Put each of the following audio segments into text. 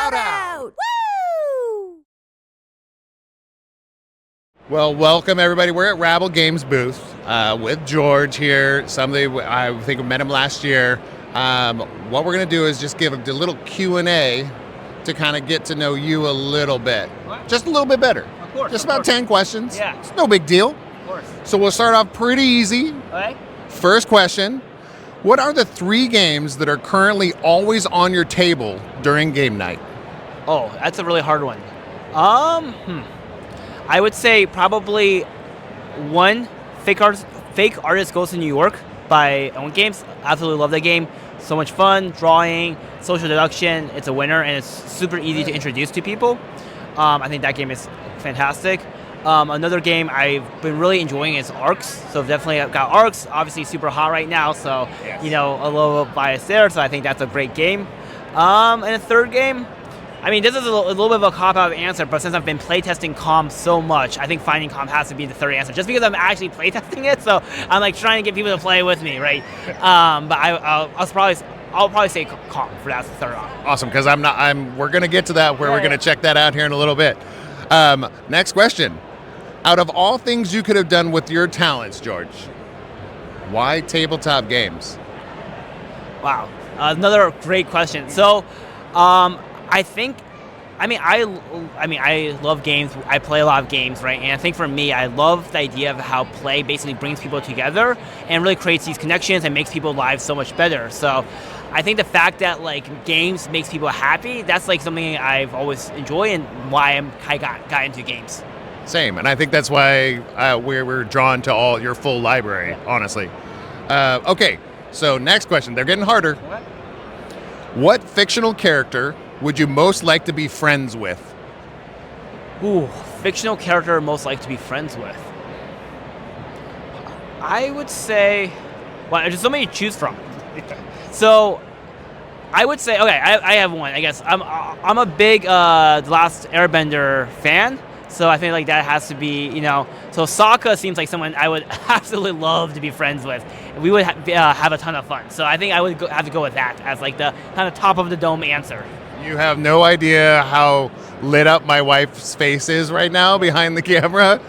shout out. Woo! Well, welcome everybody. We're at Rabble Games booth with George here. Somebody I think we met him last year. What we're going to do is just give a little Q&A to kind of get to know you a little bit. What? Just a little bit better. Of course. Just of about course. 10 questions. Yeah. It's no big deal. Of course. So we'll start off pretty easy. Okay. First question. What are the 3 games that are currently always on your table during game night? Oh, that's a really hard one. I would say probably one, Fake Artist Goes to New York by Own Games. Absolutely love that game. So much fun, drawing, social deduction. It's a winner, and it's super easy to introduce to people. I think that game is fantastic. Another game I've been really enjoying is Arcs. So definitely I've got Arcs, obviously super hot right now. So, Yes. a little bias there. So I think that's a great game. And a third game, I mean, this is a little bit of a cop-out answer, but since I've been playtesting Calm so much, I think Finding Calm has to be the third answer, just because I'm actually playtesting it. So I'm like trying to get people to play with me, right? But I'll probably say Calm for that third one. Awesome, because we're going to get to that where we're going to check that out here in a little bit. Next question. Out of all things you could have done with your talents, George, why tabletop games? Wow, another great question. So, I think, I love games. I play a lot of games, right? And I think for me, I love the idea of how play basically brings people together and really creates these connections and makes people's lives so much better. So, I think the fact that games makes people happy, that's something I've always enjoyed and why I got into games. Same, and I think that's why we're drawn to all your full library, honestly. Okay, so next question. They're getting harder. What fictional character would you most like to be friends with? Ooh, fictional character most like to be friends with. I would say, well, there's so many to choose from. So, I would say, okay, I have one. I guess I'm a big The Last Airbender fan. So I think that has to be, so Sokka seems like someone I would absolutely love to be friends with. We would have a ton of fun. So I think I would have to go with that as the kind of top of the dome answer. You have no idea how lit up my wife's face is right now behind the camera.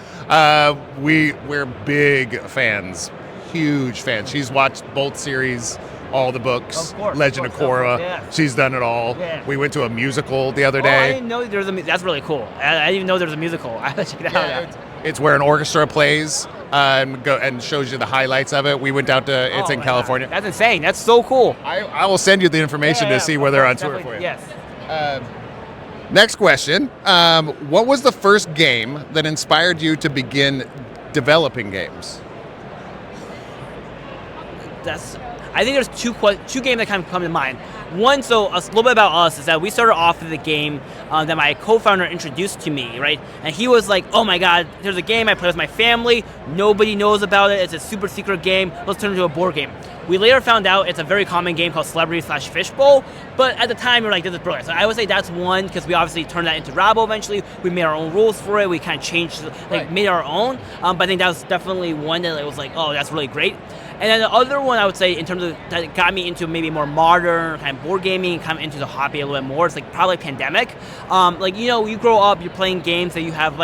We're big fans, huge fans. She's watched both series, all the books, Of course, Legend of Korra. yeah. She's done it all. Yeah. We went to a musical the other I day. didn't know there was that's really cool. I didn't even know there was a musical. I have to check it out. It's where an orchestra plays and shows you the highlights of it. We went out to, it's in my California. God. That's insane. That's so cool. I will send you the information to see where they're on tour for you. Yes. Next question. What was the first game that inspired you to begin developing games? I think there's two games that kind of come to mind. One, so a little bit about us is that we started off with a game that my co-founder introduced to me, right? And he was like, oh my God, there's a game I play with my family. Nobody knows about it. It's a super secret game. Let's turn it into a board game. We later found out it's a very common game called Celebrity/Fishbowl, but at the time we were like, this is brilliant. So I would say that's one, because we obviously turned that into Rabble eventually. We made our own rules for it. We kind of changed, made our own. But I think that was definitely one that was like, oh, that's really great. And then the other one I would say in terms of that got me into maybe more modern kind of board gaming, kind of into the hobby a little bit more, it's probably Pandemic. You grow up, you're playing games that you have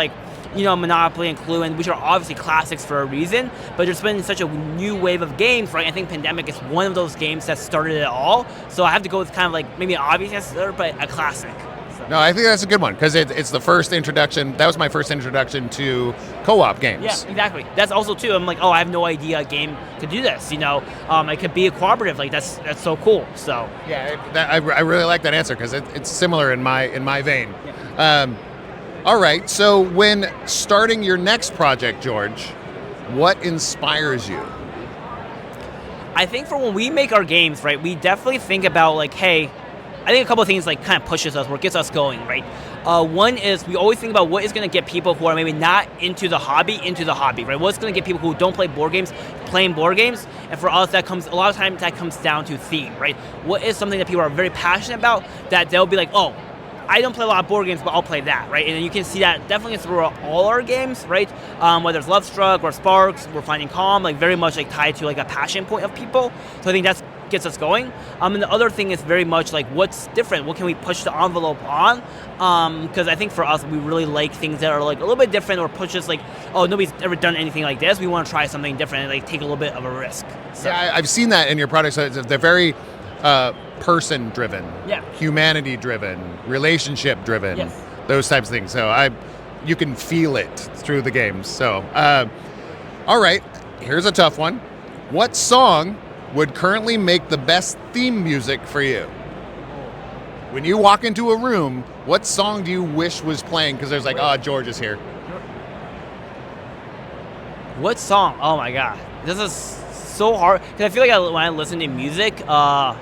Monopoly and Clue, which are obviously classics for a reason, but there's been such a new wave of games, right? I think Pandemic is one of those games that started it all. So I have to go with kind of maybe an obvious answer, but a classic. So. No, I think that's a good one because it's the first introduction. That was my first introduction to co-op games. Yeah, exactly. That's also too. I'm like, oh, I have no idea a game could do this. It could be a cooperative. That's so cool. So yeah, I really like that answer because it's similar in my vein. Yeah. All right. So when starting your next project, George, what inspires you? I think for when we make our games, right, we definitely think about hey. I think a couple of things kind of pushes us or gets us going, right? One is we always think about what is going to get people who are maybe not into the hobby, right? What's going to get people who don't play board games playing board games? And for us, a lot of times that comes down to theme, right? What is something that people are very passionate about that they'll be like, oh, I don't play a lot of board games, but I'll play that, right? And you can see that definitely through all our games, right? Whether it's Love Struck or Sparks, we're Finding Calm, very much tied to a passion point of people. So I think that's gets us going. And the other thing is very much like what's different. What can we push the envelope on? Because I think for us, we really like things that are like a little bit different or push us like, oh, nobody's ever done anything like this. We want to try something different and like take a little bit of a risk. So. Yeah, I've seen that in your products. They're very person-driven, humanity-driven, relationship-driven, those types of things. So you can feel it through the games. So, all right, here's a tough one. What song would currently make the best theme music for you? When you walk into a room, what song do you wish was playing? Because there's like, oh, George is here. What song? Oh my God, this is so hard. Because I feel like when I listen to music, I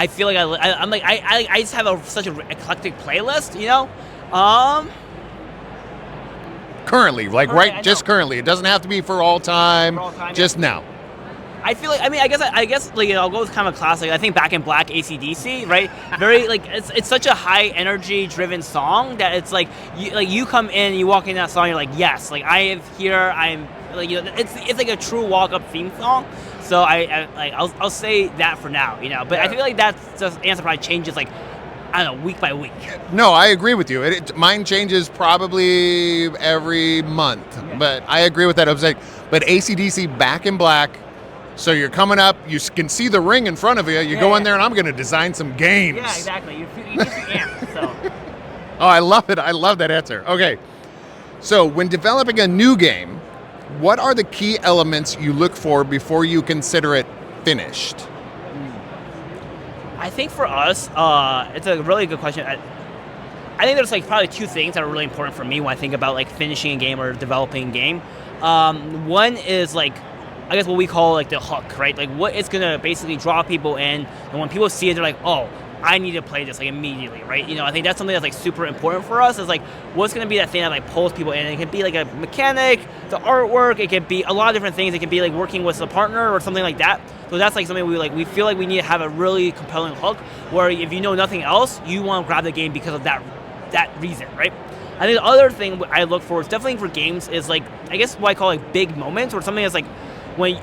feel like I just have such an eclectic playlist, you know. Currently, like just currently. It doesn't have to be for all time. Just now. I feel like I guess like I'll go with kind of a classic. I think Back in Black, AC/DC, right? Very like it's such a high energy driven song that it's like you come in, you walk in that song, you're like yes, like I am here. I'm like it's like a true walk up theme song. So I'll say that for now, you know. But I feel like that's just answer probably changes like. I don't know, week by week. No, I agree with you. Mine changes probably every month, but I agree with that. But AC/DC Back in Black, so you're coming up, you can see the ring in front of you, you go in there and I'm going to design some games. Yeah, exactly. You get the amp, so. Oh, I love it. I love that answer. Okay, so when developing a new game, what are the key elements you look for before you consider it finished? I think for us, it's a really good question. I think there's like probably two things that are really important for me when I think about like finishing a game or developing a game. One is like, I guess what we call like the hook, right? Like what it's gonna basically draw people in, and when people see it, they're like, oh, I need to play this like immediately, right? You know, I think that's something that's like super important for us. Is like what's gonna be that thing that like pulls people in. It can be like a mechanic, the artwork. It can be a lot of different things. It can be like working with a partner or something like that. So that's like something we feel like we need to have a really compelling hook where if you know nothing else, you want to grab the game because of that reason, right? I think the other thing I look for is definitely for games is like, I guess what I call like big moments or something that's like when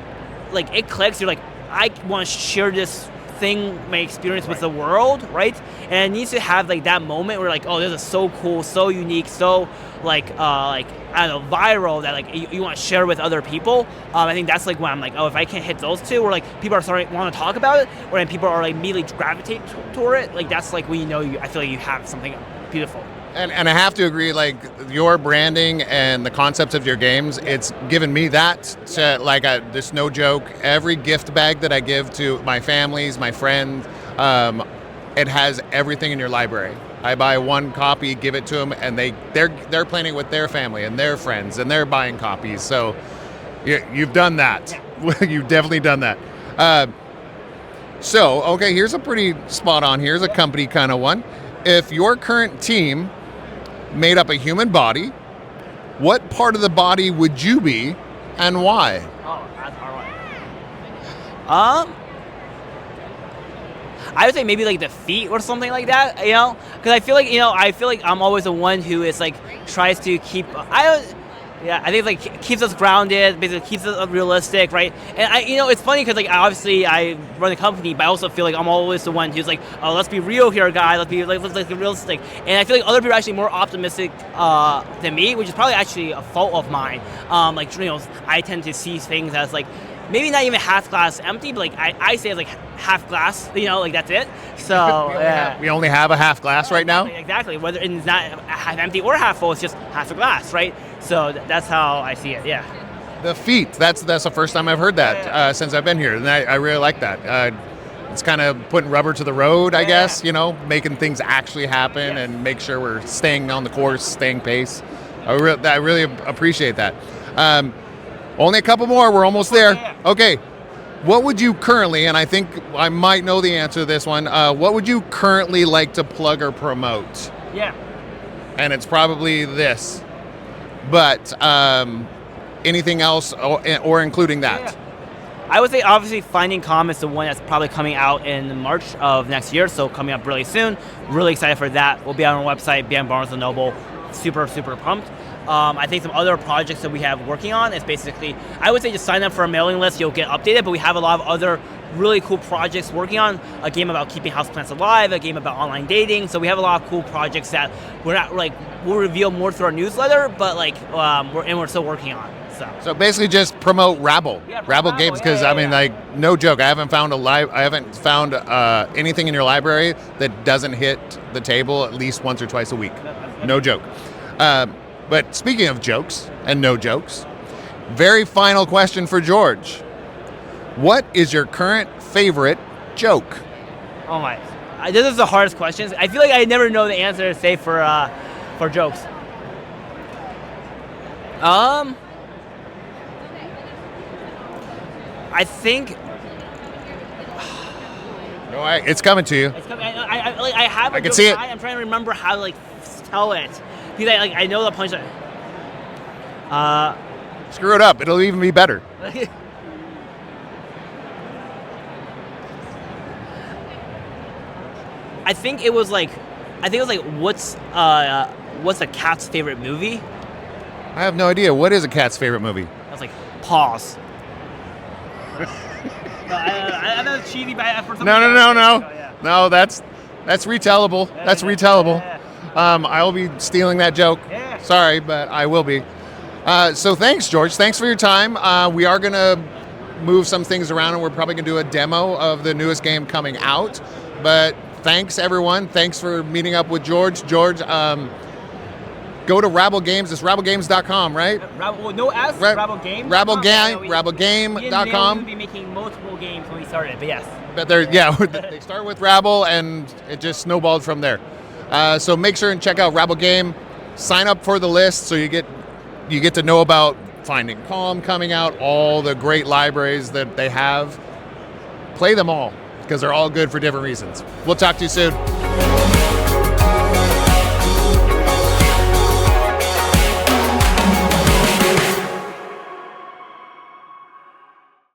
like it clicks, you're like, I want to share this thing, my experience with the world, right? And it needs to have like that moment where like, oh, this is so cool, so unique, so like I don't know, viral that like you want to share with other people. I think that's like when I'm like, oh, if I can't hit those two, or like people are starting want to talk about it, or then people are like immediately gravitate toward it, like that's like when you know I feel like you have something beautiful. And I have to agree, like your branding and the concepts of your games, it's given me that to like this no joke. Every gift bag that I give to my families, my friends, it has everything in your library. I buy one copy, give it to them, and they're playing it with their family and their friends, and they're buying copies. So you've done that. Yeah. You've definitely done that. So okay, here's a pretty spot on. Here's a company kind of one. If your current team made up a human body, what part of the body would you be and why? Oh, that's a hard one. I would say maybe like the feet or something like that, you know? Because I feel like I'm always the one who is like tries to keep I think like keeps us grounded, basically keeps us realistic, right? And it's funny because like obviously I run a company, but I also feel like I'm always the one who's like, oh, let's be real here, guy. Let's be like realistic. And I feel like other people are actually more optimistic than me, which is probably actually a fault of mine. I tend to see things as like maybe not even half glass empty, but like I say it's like half glass, like that's it. So we only have a half glass right now. Exactly. Whether it's not half empty or half full, it's just half a glass, right? So that's how I see it. Yeah. The feet. That's the first time I've heard that since I've been here, and I really like that. It's kind of putting rubber to the road, I guess. Making things actually happen and make sure we're staying on the course, staying pace. I really appreciate that. Only a couple more. We're almost there. Okay. What would you currently, and I think I might know the answer to this one, what would you currently like to plug or promote? Yeah. And it's probably this. But anything else or including that? Yeah. I would say obviously Finding Calm is the one that's probably coming out in March of next year, so coming up really soon. Really excited for that. We'll be on our website, be on Barnes & Noble. Super, super pumped. I think some other projects that we have working on is basically, I would say just sign up for a mailing list, you'll get updated, but we have a lot of other really cool projects working on. A game about keeping houseplants alive, a game about online dating. So we have a lot of cool projects that we'll reveal more through our newsletter, but we're still working on. So basically, just promote Rabble, Rabble Games, because no joke, I haven't found anything in your library that doesn't hit the table at least once or twice a week. No joke. But speaking of jokes and no jokes, very final question for George. What is your current favorite joke? Oh my! This is the hardest question. I feel like I never know the answer to say for jokes. I think. No, it's coming to you. It's coming. I have. I can see it. I'm trying to remember how to tell it because I know the punchline. Screw it up. It'll even be better. I think it was what's a cat's favorite movie? I have no idea. What is a cat's favorite movie? I was like, pause. I know it's cheesy, but for some No. yeah. No, that's retellable. That's retellable. I will be stealing that joke. Yeah. Sorry, but I will be. So thanks, George. Thanks for your time. We are going to move some things around, and we're probably going to do a demo of the newest game coming out. But thanks, everyone. Thanks for meeting up with George. George, go to Rabble Games. It's rabblegames.com, right? No S, Rabble Game. Rabble Game, rabblegame.com. We'd be making multiple games when we started, but yes. But they start with Rabble, and it just snowballed from there. So make sure and check out Rabble Game. Sign up for the list so you get to know about Finding Calm coming out, all the great libraries that they have. Play them all, because they're all good for different reasons. We'll talk to you soon.